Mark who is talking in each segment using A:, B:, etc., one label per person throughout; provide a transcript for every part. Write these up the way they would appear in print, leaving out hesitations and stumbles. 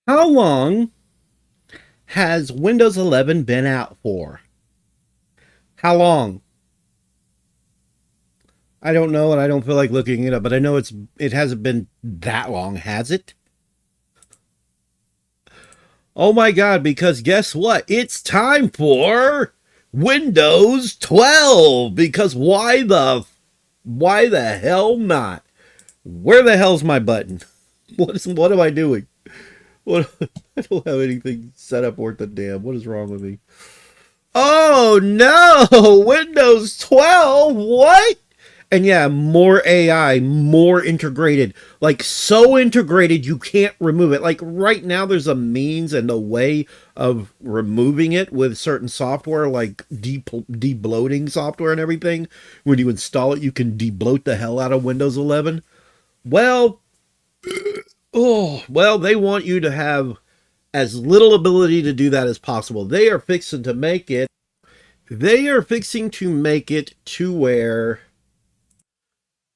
A: How long has Windows 11 been out for? How long? I don't know, and I don't feel like looking it up, but I know it hasn't been that long, has it? Oh my god, because guess what? It's time for Windows 12. Because why the hell not? Where the hell's my button? What am I doing? What I don't have anything set up worth a damn. What is wrong with me? Oh no! Windows 12? What? And yeah, more AI, more integrated. Like so integrated you can't remove it. Like right now there's a means and a way of removing it with certain software like debloating software and everything. When you install it, you can debloat the hell out of Windows 11. Well, they want you to have as little ability to do that as possible. They are fixing to make it to where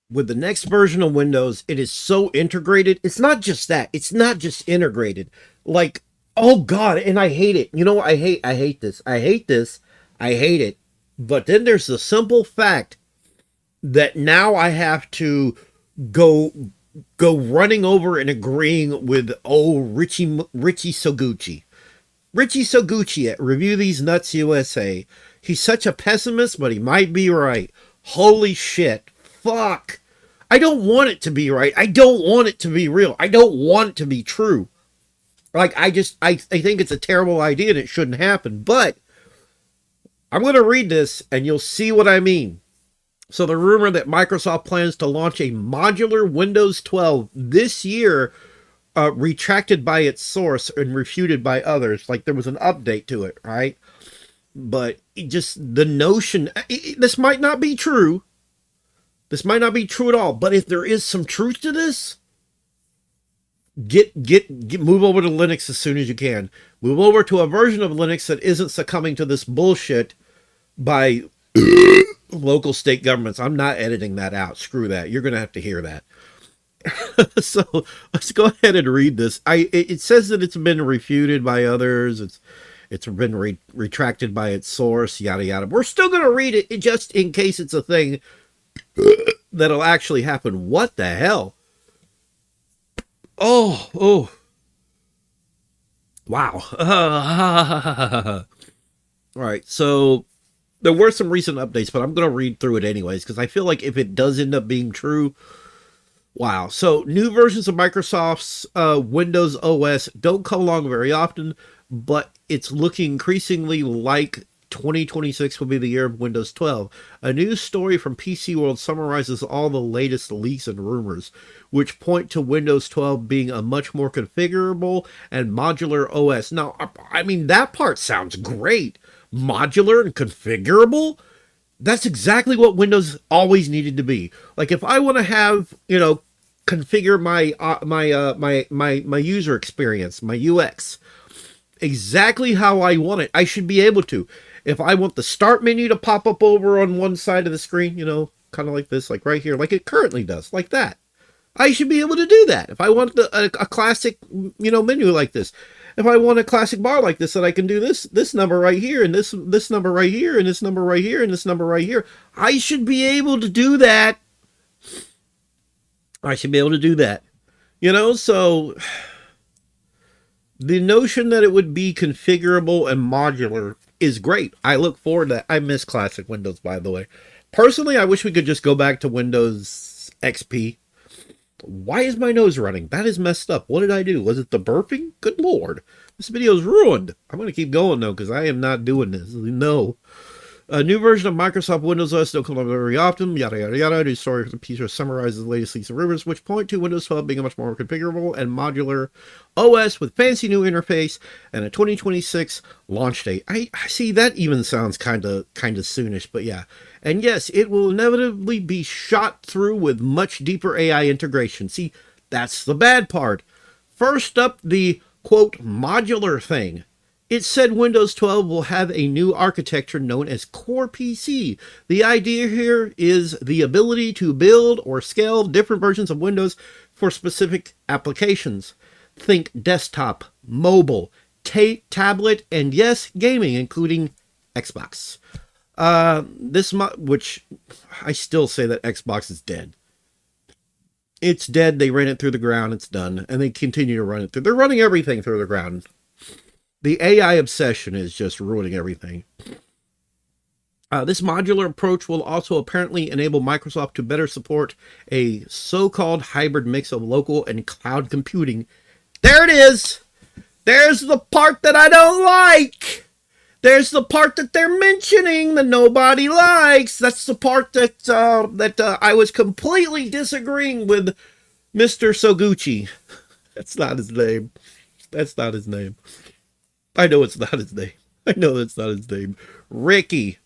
A: with the next version of Windows, it is so integrated. It's not just that. It's not just integrated. Like, oh god, and I hate it. You know what? I hate this. I hate this. I hate it. But then there's the simple fact that now I have to go running over and agreeing with Richie Soguchi. Richie Soguchi at Review These Nuts USA. He's such a pessimist, but he might be right. Holy shit. Fuck. I don't want it to be right. I don't want it to be real. I don't want it to be true. Like, I think it's a terrible idea and it shouldn't happen. But I'm going to read this and you'll see what I mean. So the rumor that Microsoft plans to launch a modular Windows 12 this year retracted by its source and refuted by others. Like there was an update to it, right? But just the notion, this might not be true. This might not be true at all, but if there is some truth to this, move over to Linux as soon as you can. Move over to a version of Linux that isn't succumbing to this bullshit by local state governments. I'm not editing that out. Screw that. You're going to have to hear that. So let's go ahead and read this. It says that it's been refuted by others. It's been retracted by its source, yada yada. We're still going to read it just in case it's a thing that'll actually happen. What the hell? Oh, wow. All right, so there were some recent updates, but I'm going to read through it anyways because I feel like if it does end up being true, wow. So new versions of Microsoft's Windows OS don't come along very often, but it's looking increasingly like 2026 will be the year of Windows 12. A news story from PC World summarizes all the latest leaks and rumors, which point to Windows 12 being a much more configurable and modular OS. Now, I mean, that part sounds great. Modular and configurable? That's exactly what Windows always needed to be. Like, if I want to have, configure my user experience, my UX, exactly how I want it, I should be able to. If I want the start menu to pop up over on one side of the screen, kind of like this, like right here, like it currently does, like that, I should be able to do that. If I want a classic, menu like this, if I want a classic bar like this, that I can do this number right here, and this number right here, and this number right here, and this number right here, I should be able to do that. I should be able to do that. So the notion that it would be configurable and modular is great. I look forward to that. I miss classic Windows, by the way. Personally, I wish we could just go back to Windows XP. Why is my nose running? That is messed up. What did I do? Was it the burping? Good lord. This video is ruined. I'm going to keep going, though, because I am not doing this. No. A new version of Microsoft Windows OS don't come up very often, yada yada yada. New story from the piece summarizes the latest leaks and rumors, which point to Windows 12 being a much more configurable and modular OS with fancy new interface and a 2026 launch date. I see that even sounds kind of soonish, but yeah. And yes, it will inevitably be shot through with much deeper AI integration. See, that's the bad part. First up, the quote modular thing. It said Windows 12 will have a new architecture known as Core PC. The idea here is the ability to build or scale different versions of Windows for specific applications. Think desktop, mobile, tablet, and yes, gaming, including Xbox. Which I still say that Xbox is dead. It's dead. They ran it through the ground. It's done. And they continue to run it through. They're running everything through the ground. The AI obsession is just ruining everything. This modular approach will also apparently enable Microsoft to better support a so-called hybrid mix of local and cloud computing. There it is. There's the part that I don't like. There's the part that they're mentioning that nobody likes. That's the part that I was completely disagreeing with Mr. Soguchi. That's not his name. That's not his name. I know it's not his name. I know that's not his name. Ricky.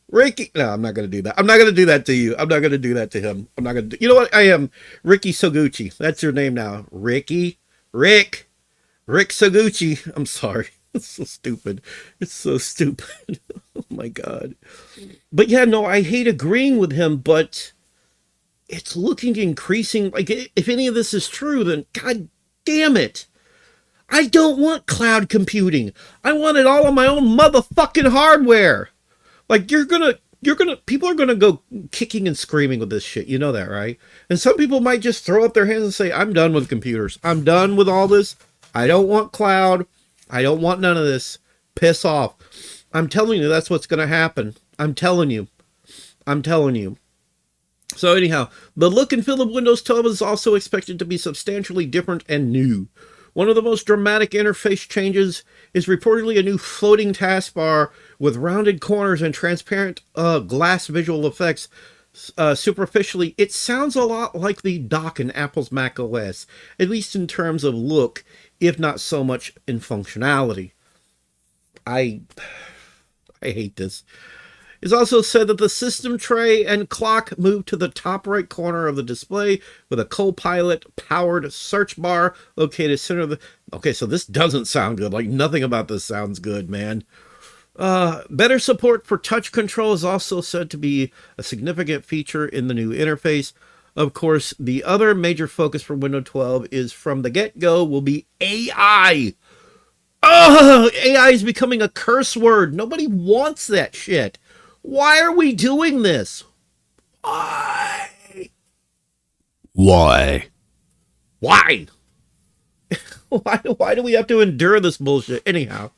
A: No, I'm not going to do that. I'm not going to do that to you. I'm not going to do that to him. I'm not going to do... You know what? I am Ricky Soguchi. That's your name now. Rick Soguchi. I'm sorry. It's so stupid. It's so stupid. Oh my God. But yeah, no, I hate agreeing with him, but it's looking increasing. Like, if any of this is true, then God damn it. I don't want cloud computing. I want it all on my own motherfucking hardware. Like, people are gonna go kicking and screaming with this shit. You know that, right? And some people might just throw up their hands and say, I'm done with computers. I'm done with all this. I don't want cloud. I don't want none of this. Piss off. I'm telling you, that's what's gonna happen. I'm telling you. So anyhow, the look and feel of Windows 12 is also expected to be substantially different and new. One of the most dramatic interface changes is reportedly a new floating taskbar with rounded corners and transparent glass visual effects. Superficially, it sounds a lot like the dock in Apple's Mac OS, at least in terms of look, if not so much in functionality. I hate this. It's also said that the system tray and clock move to the top right corner of the display with a Copilot powered search bar located center of the... Okay, so this doesn't sound good. Like, nothing about this sounds good, man. Better support for touch control is also said to be a significant feature in the new interface. Of course, the other major focus for Windows 12 is from the get-go will be AI. Oh, AI is becoming a curse word. Nobody wants that shit. Why are we doing this? Why? Why? Why do we have to endure this bullshit? Anyhow,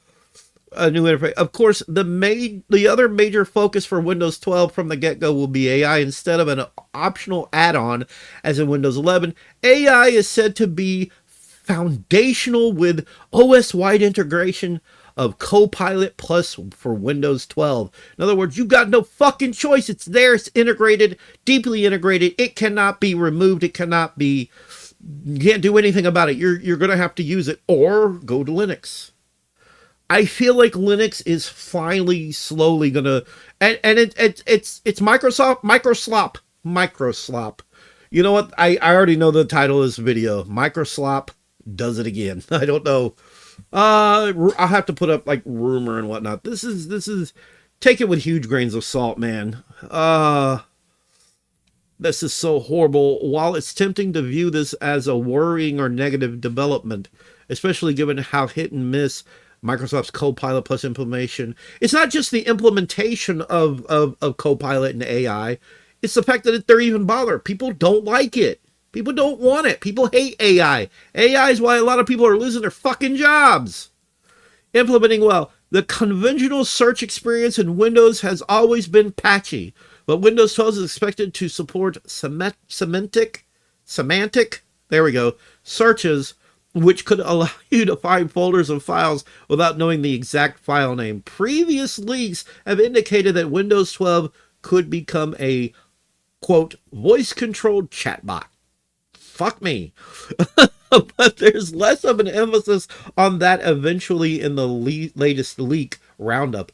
A: a new interface. Of course, the other major focus for Windows 12 from the get-go will be AI instead of an optional add-on as in Windows 11. AI is said to be foundational with OS-wide integration of Copilot Plus for Windows 12. In other words, you've got no fucking choice. It's there. It's integrated, deeply integrated. It cannot be removed. It cannot be... You can't do anything about it. You're going to have to use it or go to Linux. I feel like Linux is finally slowly going to... And it's Microslop. You know what? I already know the title of this video. Microslop does it again. I don't know. I'll have to put up like rumor and whatnot. This is take it with huge grains of salt, man. This is so horrible. While it's tempting to view this as a worrying or negative development, especially given how hit and miss Microsoft's Copilot Plus implementation, it's not just the implementation of Copilot and AI. It's the fact that they're even bothered. People don't like it. People don't want it. People hate AI. AI is why a lot of people are losing their fucking jobs. Implementing well. The conventional search experience in Windows has always been patchy, but Windows 12 is expected to support semantic, there we go, searches, which could allow you to find folders of files without knowing the exact file name. Previous leaks have indicated that Windows 12 could become a, quote, voice-controlled chatbot. Fuck me. But there's less of an emphasis on that eventually in the latest leak roundup.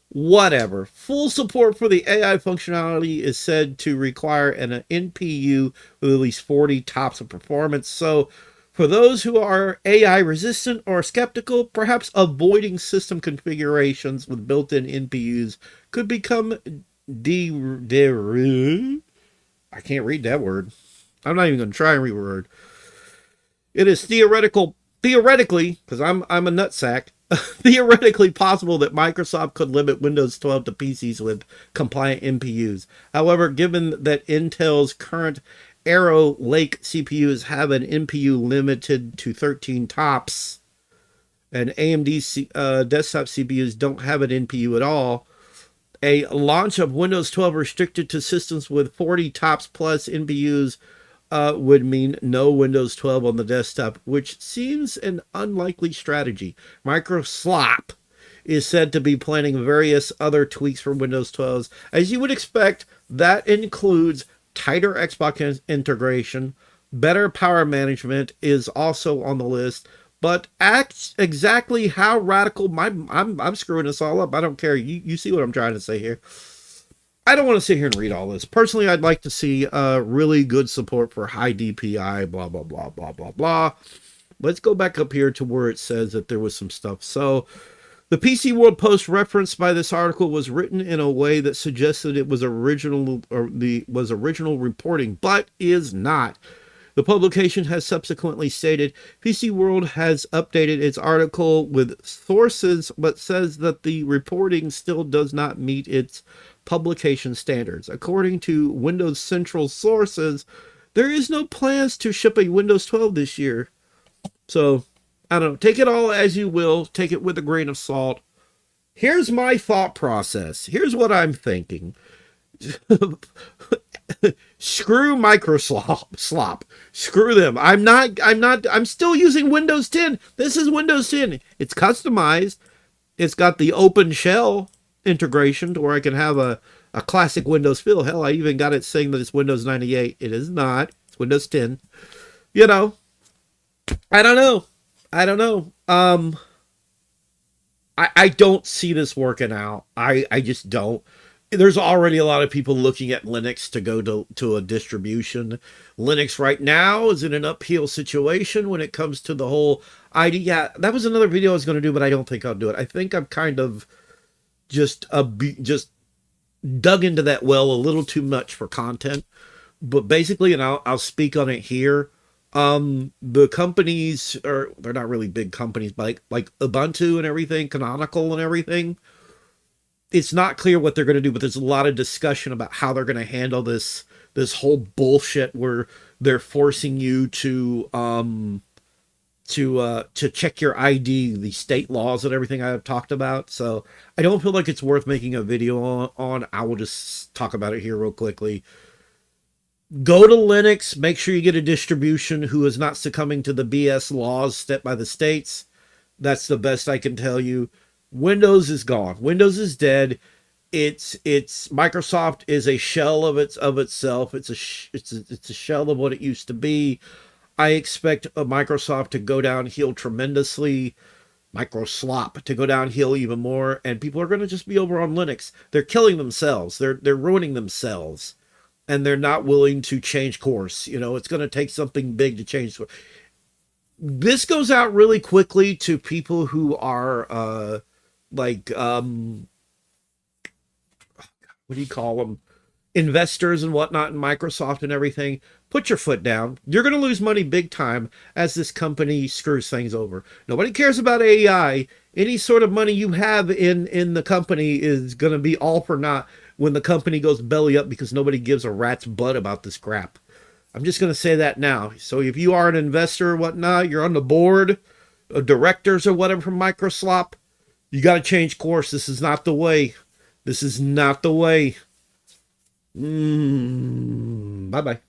A: Whatever. Full support for the AI functionality is said to require an NPU with at least 40 tops of performance. So for those who are AI resistant or skeptical, perhaps avoiding system configurations with built-in NPUs could become I can't read that word. I'm not even going to try and read a word. It is theoretical theoretically, because I'm a nutsack, theoretically possible that Microsoft could limit Windows 12 to PCs with compliant NPUs. However, given that Intel's current Arrow Lake CPUs have an NPU limited to 13 tops, and AMD desktop CPUs don't have an NPU at all, a launch of Windows 12 restricted to systems with 40 tops plus NPUs would mean no Windows 12 on the desktop, which seems an unlikely strategy. Microslop is said to be planning various other tweaks for Windows 12s. As you would expect, that includes tighter Xbox integration, better power management is also on the list. But exactly how radical, I'm screwing this all up. I don't care. You see what I'm trying to say here. I don't want to sit here and read all this. Personally, I'd like to see really good support for high DPI, blah, blah, blah, blah, blah, blah. Let's go back up here to where it says that there was some stuff. So the PC World Post referenced by this article was written in a way that suggested it was original reporting, but is not. The publication has subsequently stated PC World has updated its article with sources, but says that the reporting still does not meet its publication standards. According to Windows Central sources, there is no plans to ship a Windows 12 this year. So, I don't know. Take it all as you will. Take it with a grain of salt. Here's my thought process. Here's what I'm thinking. Screw Microslop. Screw them. I'm still using Windows 10. This is Windows 10. It's customized. It's got the open shell integration to where I can have a classic Windows feel. Hell, I even got it saying that it's Windows 98. It is not. It's Windows 10. You know, I don't know. I don't see this working out. I just don't. There's already a lot of people looking at Linux to go to a distribution. Linux right now is in an uphill situation when it comes to the whole ID. Yeah, that was another video I was going to do, but I don't think I'll do it. I think I'm kind of just dug into that well a little too much for content. But basically, and I'll speak on it here. The companies they're not really big companies, but like Ubuntu and everything, Canonical and everything. It's not clear what they're going to do, but there's a lot of discussion about how they're going to handle this whole bullshit where they're forcing you to check your ID, the state laws and everything I've talked about. So I don't feel like it's worth making a video on. I will just talk about it here real quickly. Go to Linux, make sure you get a distribution who is not succumbing to the BS laws set by the states. That's the best I can tell you. Windows is gone. Windows is dead. It's Microsoft is a shell of itself. It's a shell of what it used to be. I expect Microsoft to go downhill tremendously. Microslop to go downhill even more, and people are going to just be over on Linux. They're killing themselves. They're ruining themselves, and they're not willing to change course. You know, it's going to take something big to change course. This goes out really quickly to people who are what do you call them? Investors and whatnot in Microsoft and everything. Put your foot down. You're going to lose money big time as this company screws things over. Nobody cares about AI. Any sort of money you have in the company is going to be all for naught when the company goes belly up because nobody gives a rat's butt about this crap. I'm just going to say that now. So if you are an investor or whatnot, you're on the board of directors or whatever from Microslop, you got to change course. This is not the way. This is not the way. Bye-bye.